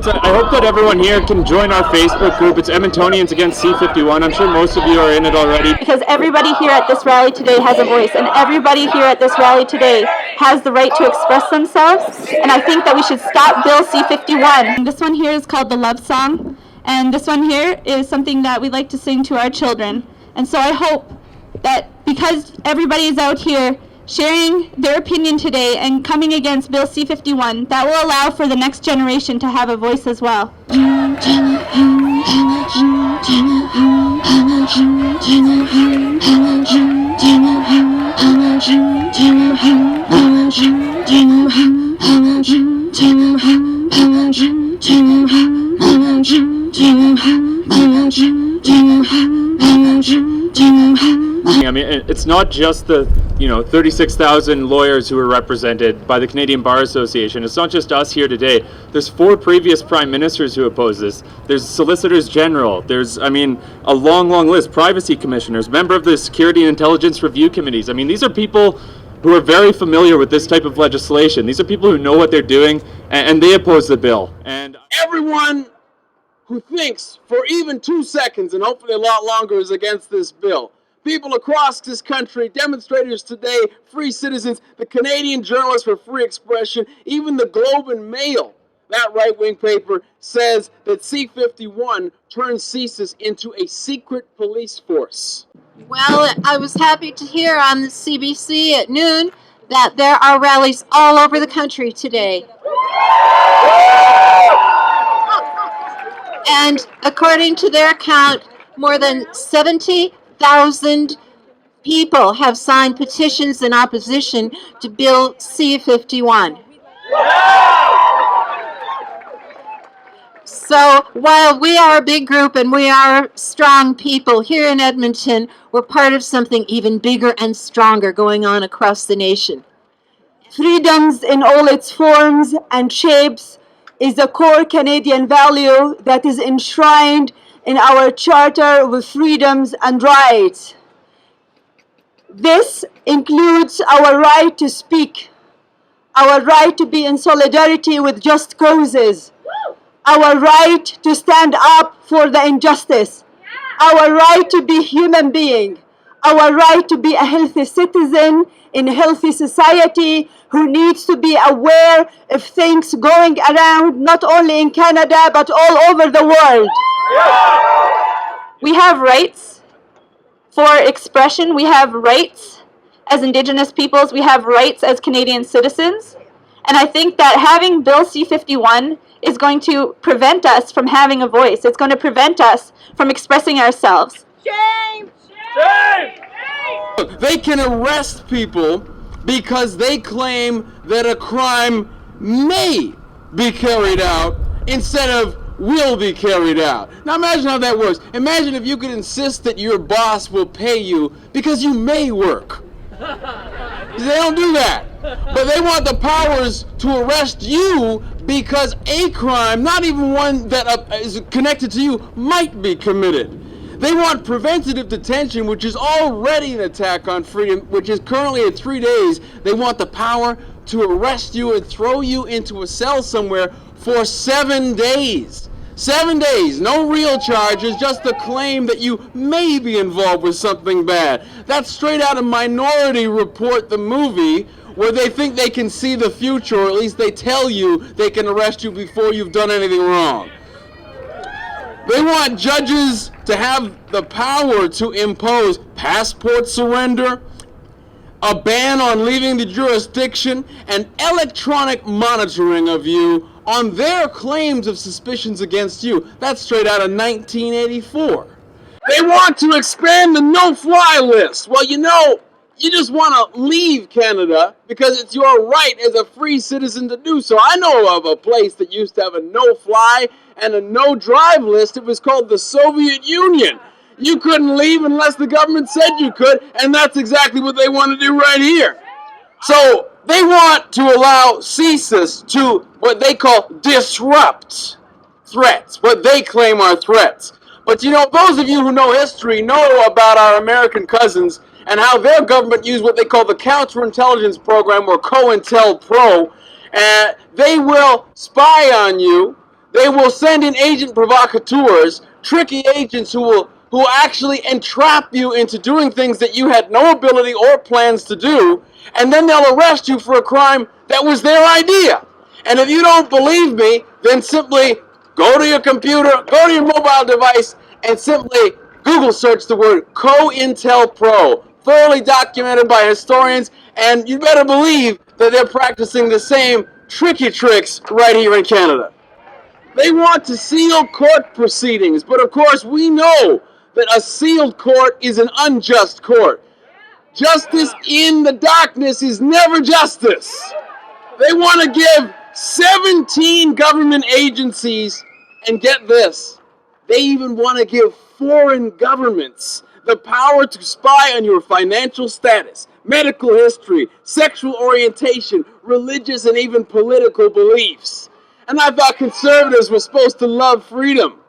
So I hope that everyone here can join our Facebook group. It's Edmontonians against C-51. I'm sure most of you are in it already. Because everybody here at this rally today has a voice, and everybody here at this rally today has the right to express themselves, and I think that we should stop Bill C-51. This one here is called the Love Song, and this one here is something that we like to sing to our children. And so I hope that because everybody is out here sharing their opinion today and coming against Bill C-51, that will allow for the next generation to have a voice as well. I mean, it's not just the 36,000 lawyers who were represented by the Canadian Bar Association. It's not just us here today. There's 4 previous prime ministers who oppose this. There's solicitors general. There's, a long list. Privacy commissioners, member of the Security and Intelligence Review Committees. These are people who are very familiar with this type of legislation. These are people who know what they're doing, and they oppose the bill. And everyone who thinks for even 2 seconds, and hopefully a lot longer, is against this bill. People across this country, demonstrators today, free citizens, the Canadian Journalists for Free Expression, even the Globe and Mail, that right-wing paper, says that C-51 turns CSIS into a secret police force. Well, I was happy to hear on the CBC at noon that there are rallies all over the country today. And according to their count, more than 70,000 people have signed petitions in opposition to Bill C-51. So while we are a big group and we are strong people here in Edmonton, we're part of something even bigger and stronger going on across the nation. Freedoms in all its forms and shapes is a core Canadian value that is enshrined in our Charter with freedoms and rights. This includes our right to speak, our right to be in solidarity with just causes, our right to stand up for the injustice, our right to be human being, our right to be a healthy citizen in a healthy society who needs to be aware of things going around not only in Canada but all over the world. We have rights for expression. We have rights as Indigenous peoples. We have rights as Canadian citizens. And I think that having Bill C-51 is going to prevent us from having a voice. It's going to prevent us from expressing ourselves. Shame! Shame! They can arrest people because they claim that a crime may be carried out instead of will be carried out. Now imagine how that works. Imagine if you could insist that your boss will pay you because you may work. They don't do that. But they want the powers to arrest you because a crime, not even one that is connected to you, might be committed. They want preventative detention, which is already an attack on freedom, which is currently at 3 days. They want the power to arrest you and throw you into a cell somewhere for 7 days. 7 days, no real charges, just the claim that you may be involved with something bad. That's straight out of Minority Report, the movie, where they think they can see the future, or at least they tell you they can arrest you before you've done anything wrong. They want judges to have the power to impose passport surrender, a ban on leaving the jurisdiction, and electronic monitoring of you on their claims of suspicions against you. That's straight out of 1984. They want to expand the no-fly list. Well, you just want to leave Canada because it's your right as a free citizen to do so. I know of a place that used to have a no-fly and a no-drive list. It was called the Soviet Union. You couldn't leave unless the government said you could, and that's exactly what they want to do right here. So they want to allow CSIS to what they call disrupt threats, what they claim are threats. But those of you who know history know about our American cousins and how their government used what they call the counterintelligence program, or COINTELPRO. They will spy on you. They will send in agent provocateurs, tricky agents who will actually entrap you into doing things that you had no ability or plans to do, and then they'll arrest you for a crime that was their idea. And if you don't believe me, then simply go to your computer, go to your mobile device, and simply Google search the word COINTELPRO, thoroughly documented by historians, and you better believe that they're practicing the same tricky tricks right here in Canada. They want to seal court proceedings, but of course we know that a sealed court is an unjust court. Justice in the darkness is never justice. They want to give 17 government agencies, and get this, they even want to give foreign governments the power to spy on your financial status, medical history, sexual orientation, religious, and even political beliefs. And I thought conservatives were supposed to love freedom.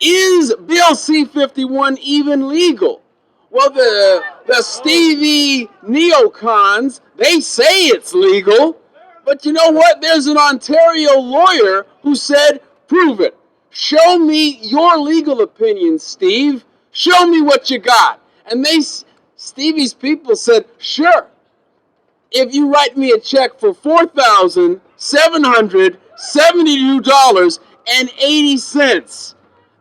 Is Bill C-51 even legal? Well, the Stevie neocons, they say it's legal, but you know what? There's an Ontario lawyer who said, prove it. Show me your legal opinion, Steve. Show me what you got. And Stevie's people said, sure. If you write me a check for $4,772.80,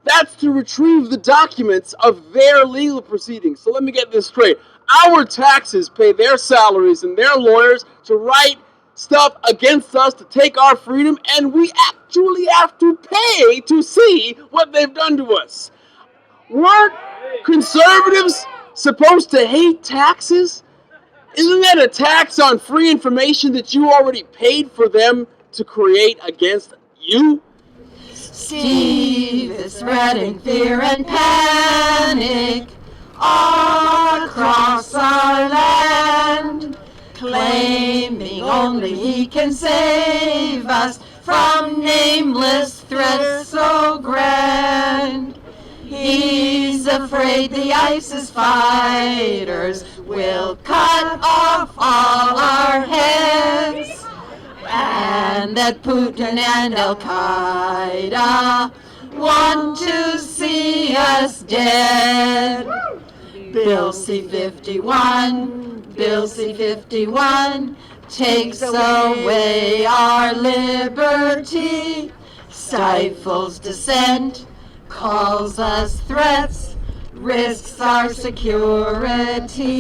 that's to retrieve the documents of their legal proceedings. So let me get this straight. Our taxes pay their salaries and their lawyers to write stuff against us to take our freedom, and we actually have to pay to see what they've done to us. Weren't conservatives supposed to hate taxes? Isn't that a tax on free information that you already paid for them to create against you? Steve is spreading fear and panic all across our land, claiming only he can save us from nameless threats so grand. He's afraid the ISIS fighters will cut off all our heads, and that Putin and Al-Qaeda want to see us dead. Bill C-51, Bill C-51 takes away our liberty, stifles dissent, calls us threats, risks our security.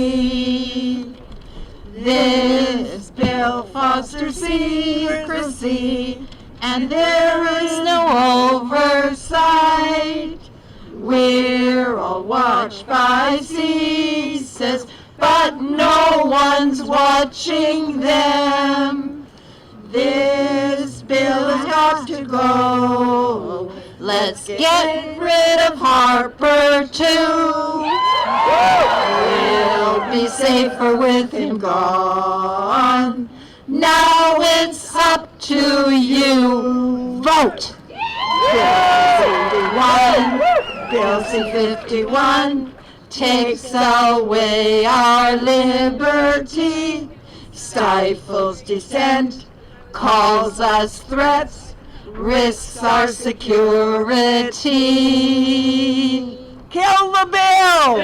This bill fosters secrecy, and there is no oversight. We're all watched by CSIS, but no one's watching them. This bill has got to go. Let's get rid of Harper too. We'll be safer with him gone. Now it's up to you. Vote. Bill C-51 takes away our liberty, stifles dissent, calls us threats, risks our security. Kill the bill!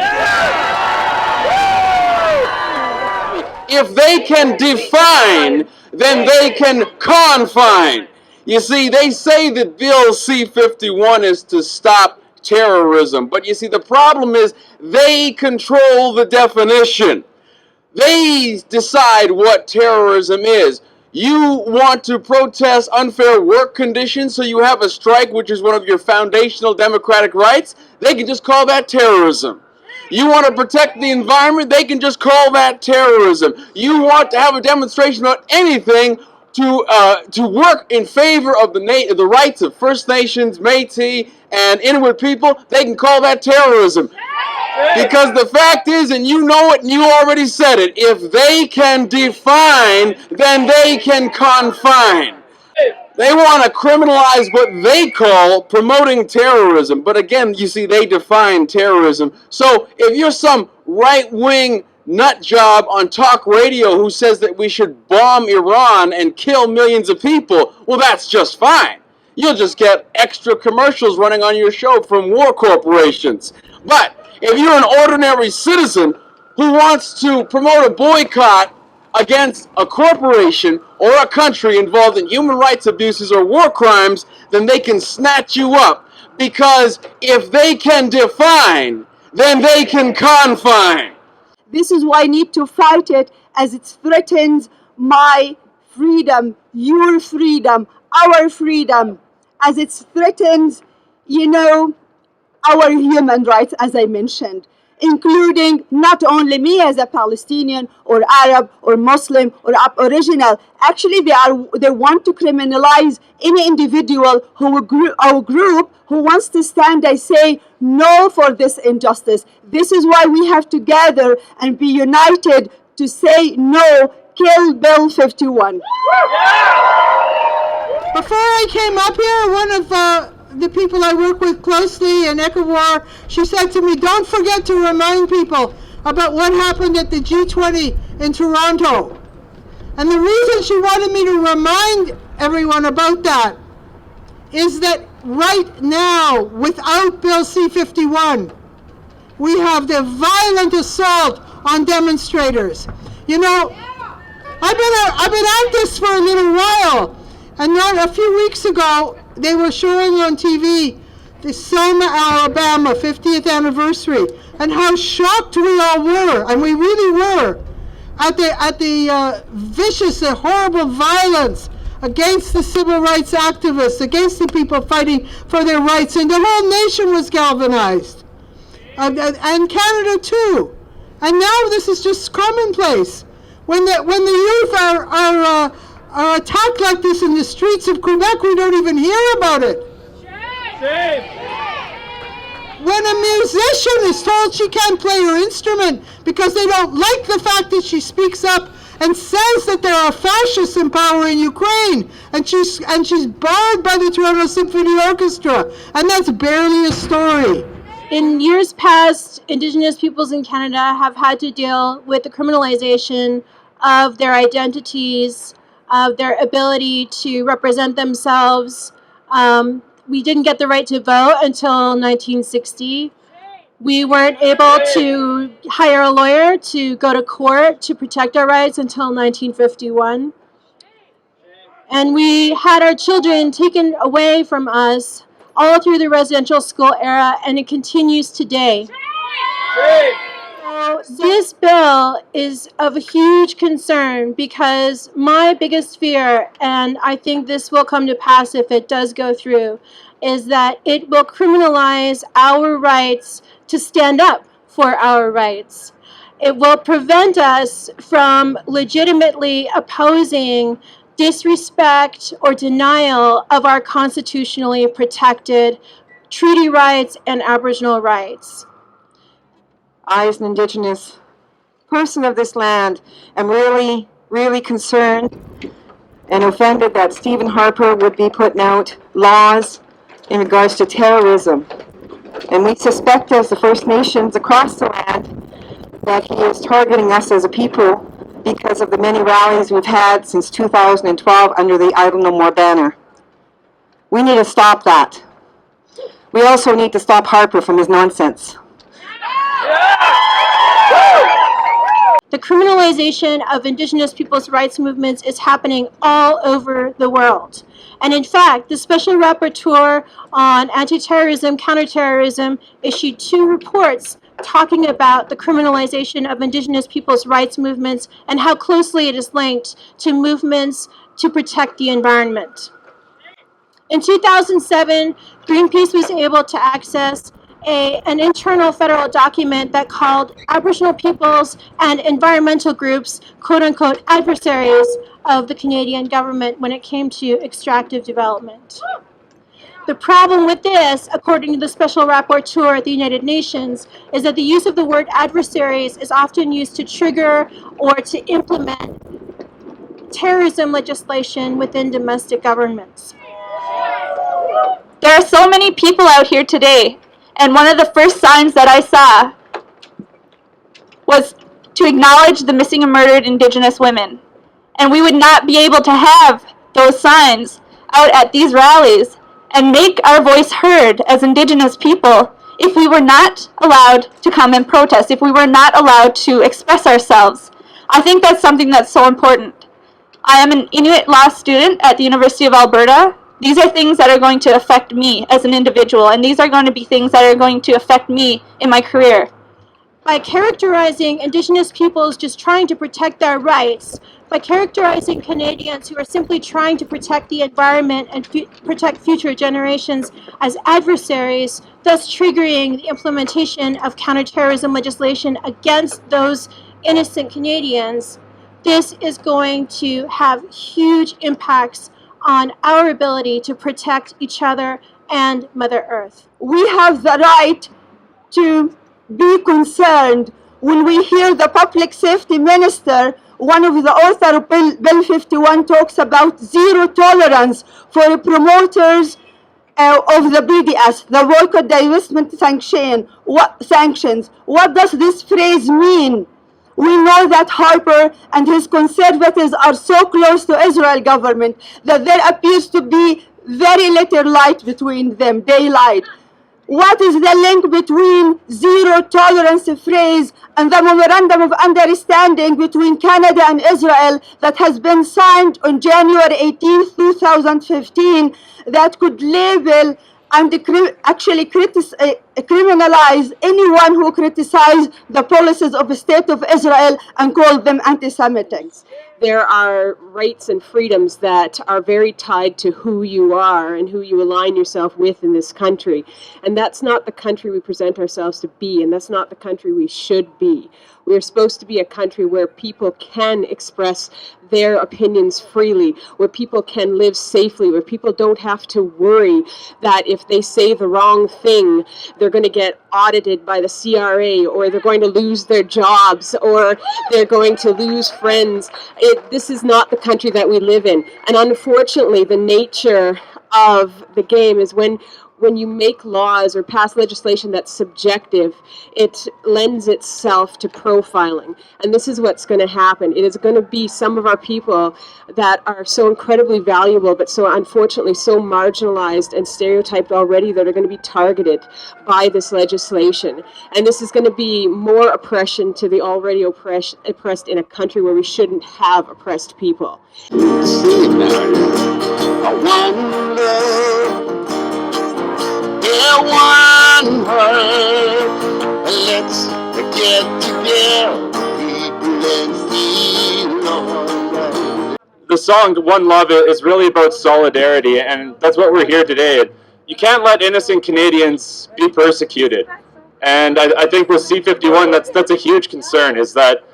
If they can define, then they can confine. You see, they say that Bill C-51 is to stop terrorism, but you see, the problem is they control the definition. They decide what terrorism is. You want to protest unfair work conditions, so you have a strike, which is one of your foundational democratic rights. They can just call that terrorism. You want to protect the environment, they can just call that terrorism. You want to have a demonstration about anything to work in favor of the rights of First Nations, Métis, and Inuit people, they can call that terrorism. Because the fact is, and you know it and you already said it, if they can define, then they can confine. They want to criminalize what they call promoting terrorism. But again, you see, they define terrorism. So if you're some right-wing nut job on talk radio who says that we should bomb Iran and kill millions of people, well, that's just fine. you'll just get extra commercials running on your show from war corporations. But if you're an ordinary citizen who wants to promote a boycott against a corporation or a country involved in human rights abuses or war crimes, then they can snatch you up. Because if they can define, then they can confine. This is why I need to fight it, as it threatens my freedom, your freedom, our freedom, as it threatens, our human rights, as I mentioned, including not only me as a Palestinian or Arab or Muslim or Aboriginal. Actually, they want to criminalize any individual or group who wants to stand and say no for this injustice. This is why we have to gather and be united to say no, kill Bill 51. Before I came up here, one of the people I work with closely in ECOWAR, she said to me, don't forget to remind people about what happened at the G20 in Toronto. And the reason she wanted me to remind everyone about that is that right now, without Bill C-51, we have the violent assault on demonstrators. I've been at this for a little while, and not a few weeks ago, they were showing on TV the Selma, Alabama 50th anniversary, and how shocked we all were, and we really were, at the vicious and horrible violence against the civil rights activists, against the people fighting for their rights, and the whole nation was galvanized, and Canada too. And now this is just commonplace. When the youth are attacked like this in the streets of Quebec, we don't even hear about it. Shame. When a musician is told she can't play her instrument because they don't like the fact that she speaks up and says that there are fascists in power in Ukraine, and she's barred by the Toronto Symphony Orchestra, and that's barely a story. In years past, Indigenous peoples in Canada have had to deal with the criminalization of their identities, of their ability to represent themselves. We didn't get the right to vote until 1960. We weren't able to hire a lawyer to go to court to protect our rights until 1951. And we had our children taken away from us all through the residential school era, and it continues today. So this bill is of a huge concern, because my biggest fear, and I think this will come to pass if it does go through, is that it will criminalize our rights to stand up for our rights. It will prevent us from legitimately opposing disrespect or denial of our constitutionally protected treaty rights and Aboriginal rights. I, as an Indigenous person of this land, am really, really concerned and offended that Stephen Harper would be putting out laws in regards to terrorism. And we suspect, as the First Nations across the land, that he is targeting us as a people because of the many rallies we've had since 2012 under the Idle No More banner. We need to stop that. We also need to stop Harper from his nonsense. The criminalization of Indigenous peoples' rights movements is happening all over the world. And in fact, the Special Rapporteur on Anti-Terrorism, Counterterrorism issued 2 reports talking about the criminalization of Indigenous peoples' rights movements and how closely it is linked to movements to protect the environment. In 2007, Greenpeace was able to access an internal federal document that called Aboriginal peoples and environmental groups, quote-unquote, adversaries of the Canadian government when it came to extractive development. The problem with this, according to the Special Rapporteur at the United Nations, is that the use of the word adversaries is often used to trigger or to implement terrorism legislation within domestic governments. There are so many people out here today, and one of the first signs that I saw was to acknowledge the missing and murdered Indigenous women. And we would not be able to have those signs out at these rallies and make our voice heard as Indigenous people if we were not allowed to come and protest, if we were not allowed to express ourselves. I think that's something that's so important. I am an Inuit law student at the University of Alberta. These are things that are going to affect me as an individual, and these are going to be things that are going to affect me in my career. By characterizing Indigenous peoples just trying to protect their rights, by characterizing Canadians who are simply trying to protect the environment and protect future generations as adversaries, thus triggering the implementation of counterterrorism legislation against those innocent Canadians, this is going to have huge impacts on our ability to protect each other and Mother Earth. We have the right to be concerned when we hear the public safety minister, one of the author of Bill 51, talks about zero tolerance for promoters of the BDS, the boycott, divestment sanctions. What does this phrase mean? We know that Harper and his conservatives are so close to Israel government that there appears to be very little light between them, daylight. What is the link between zero tolerance phrase and the memorandum of understanding between Canada and Israel that has been signed on January 18, 2015, that could label and actually criminalize anyone who criticizes the policies of the State of Israel and call them anti-Semitic? There are rights and freedoms that are very tied to who you are and who you align yourself with in this country. And that's not the country we present ourselves to be, and that's not the country we should be. We are supposed to be a country where people can express their opinions freely, where people can live safely, where people don't have to worry that if they say the wrong thing, they're going to get audited by the CRA, or they're going to lose their jobs, or they're going to lose friends. This is not the country that we live in. And unfortunately, the nature of the game is when you make laws or pass legislation that's subjective, it lends itself to profiling. And this is what's going to happen. It is going to be some of our people that are so incredibly valuable, but so unfortunately so marginalized and stereotyped already, that are going to be targeted by this legislation. And this is going to be more oppression to the already oppressed in a country where we shouldn't have oppressed people. One word, let's get together, people, and see Lord. The song One Love is really about solidarity, and that's what we're here today. You can't let innocent Canadians be persecuted. And I think with C-51, that's a huge concern, is that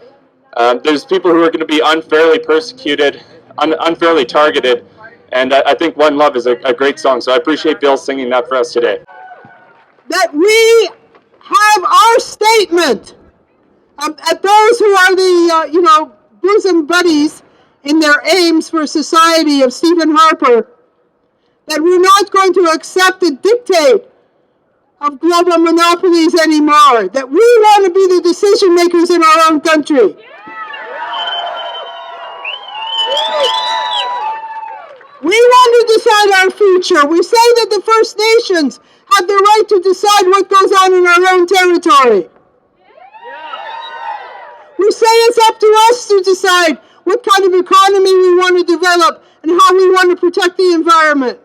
there's people who are going to be unfairly persecuted, unfairly targeted. And I think One Love is a great song, so I appreciate Bill singing that for us today. That we have our statement at those who are the, bosom buddies in their aims for society of Stephen Harper, that we're not going to accept the dictate of global monopolies anymore, that we want to be the decision makers in our own country. We want to decide our future. We say that the First Nations have the right to decide what goes on in our own territory. We say it's up to us to decide what kind of economy we want to develop and how we want to protect the environment.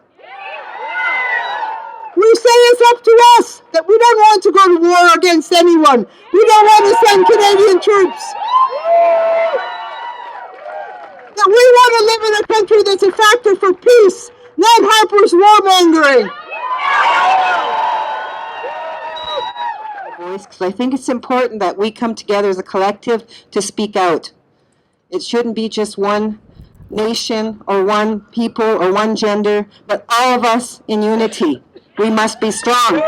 We say it's up to us, that we don't want to go to war against anyone. We don't want to send Canadian troops. That we want to live in a country that's a factor for peace, not Harper's warmongering. Because I think it's important that we come together as a collective to speak out. It shouldn't be just one nation or one people or one gender, but all of us in unity. We must be strong.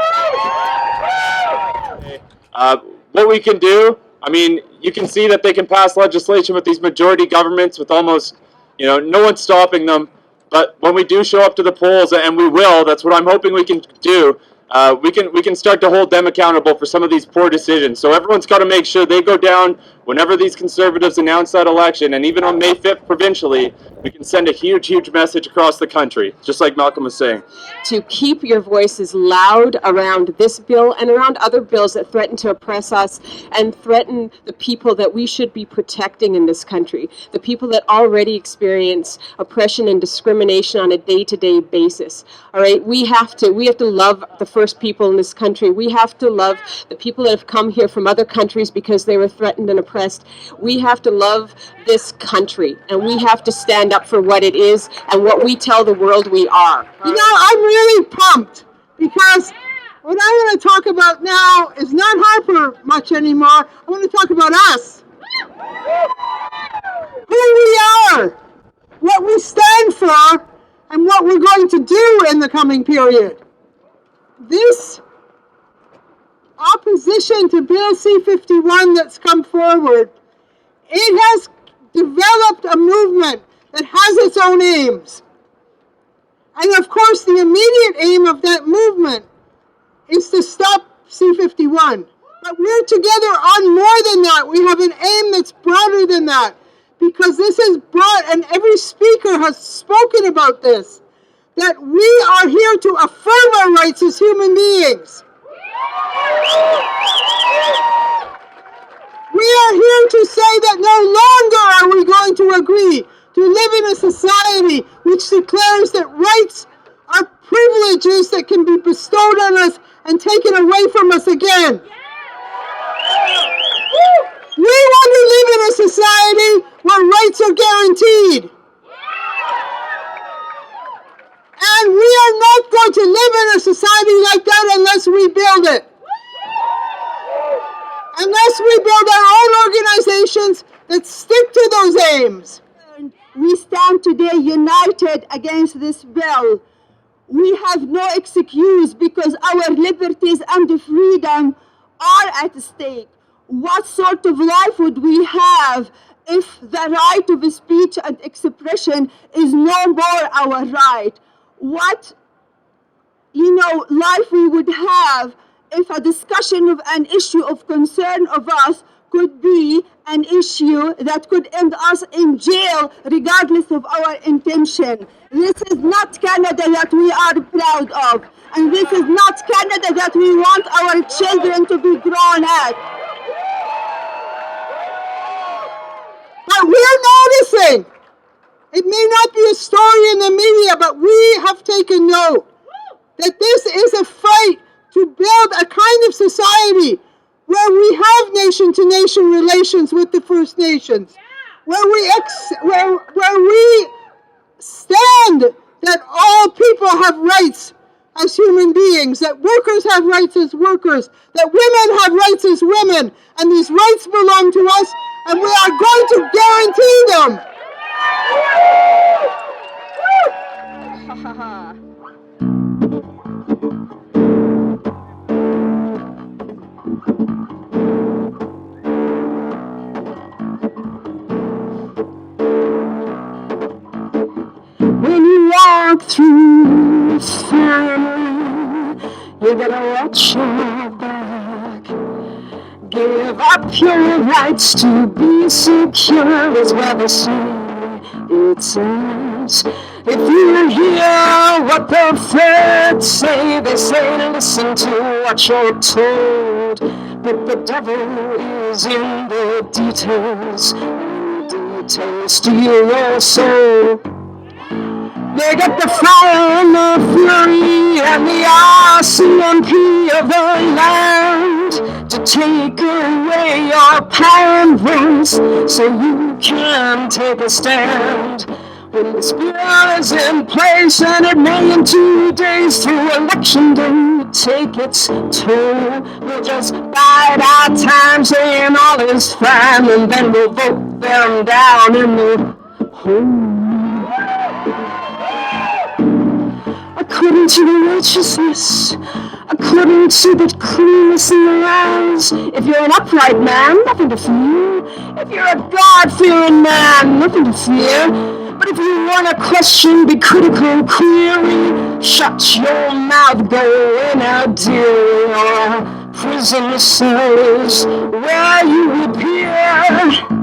What we can do, I mean, you can see that they can pass legislation with these majority governments with almost, no one stopping them. But when we do show up to the polls, and we will, that's what I'm hoping we can do, we can start to hold them accountable for some of these poor decisions. So everyone's got to make sure they go down whenever these Conservatives announce that election, and even on May 5th provincially, we can send a huge, huge message across the country, just like Malcolm was saying. To keep your voices loud around this bill and around other bills that threaten to oppress us and threaten the people that we should be protecting in this country, the people that already experience oppression and discrimination on a day-to-day basis. All right, we have to love the first people in this country. We have to love the people that have come here from other countries because they were threatened and oppressed. We have to love this country, and we have to stand up for what it is and what we tell the world we are. You know, I'm really pumped because what I'm going to talk about now is not Harper much anymore. I want to talk about us. Who we are, what we stand for, and what we're going to do in the coming period. This opposition to Bill C-51 that's come forward, it has developed a movement that has its own aims. And of course, the immediate aim of that movement is to stop C-51. But we're together on more than that. We have an aim that's broader than that. Because this has brought, and every speaker has spoken about this, that we are here to affirm our rights as human beings. We are here to say that no longer are we going to agree to live in a society which declares that rights are privileges that can be bestowed on us and taken away from us again. We want to live in a society where rights are guaranteed. And we are not going to live in a society like that unless we build it. Unless we build our own organizations that stick to those aims. We stand today united against this bill. We have no excuse because our liberties and freedom are at stake. What sort of life would we have if the right of speech and expression is no more our right? What, life we would have if a discussion of an issue of concern of us could be an issue that could end us in jail regardless of our intention. This is not Canada that we are proud of. And this is not Canada that we want our children to be grown at. But we're noticing. It may not be a story in the media, but we have taken note that this is a fight to build a kind of society where we have nation-to-nation relations with the First Nations, where we stand that all people have rights as human beings, that workers have rights as workers, that women have rights as women, and these rights belong to us, and we are going to guarantee them. When you walk through fire, you gotta watch your back. Give up your rights to be secure is what they say it says. If you hear what the feds say, they say to listen to what you're told. But the devil is in the details, and the details steal your soul. They got the fire and the fury and the RCMP of the land to take away your power and voice so you can take a stand. When this bill is in place and it may in 2 days through election day take its toll, we'll just bide our time saying all is fine, and then we'll vote them down in the hole. According to the righteousness, according to the cleanness in the eyes, if you're an upright man, nothing to fear. If you're a God-fearing man, nothing to fear. But if you want to question, be critical, query, shut your mouth, go in out, dear. prison cells where you appear.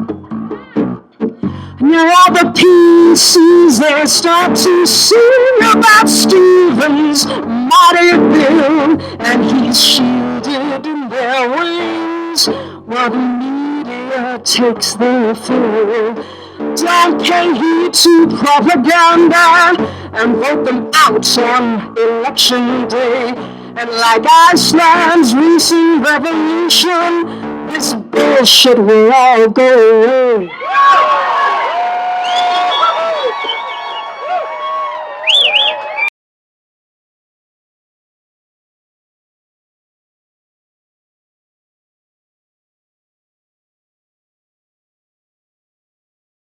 Now all the PCs, they start to sing about Stephen's martyrdom, and he's shielded in their wings while the media takes their fill. Don't pay heed to propaganda and vote them out on election day. And like Iceland's recent revolution, this bullshit will all go away.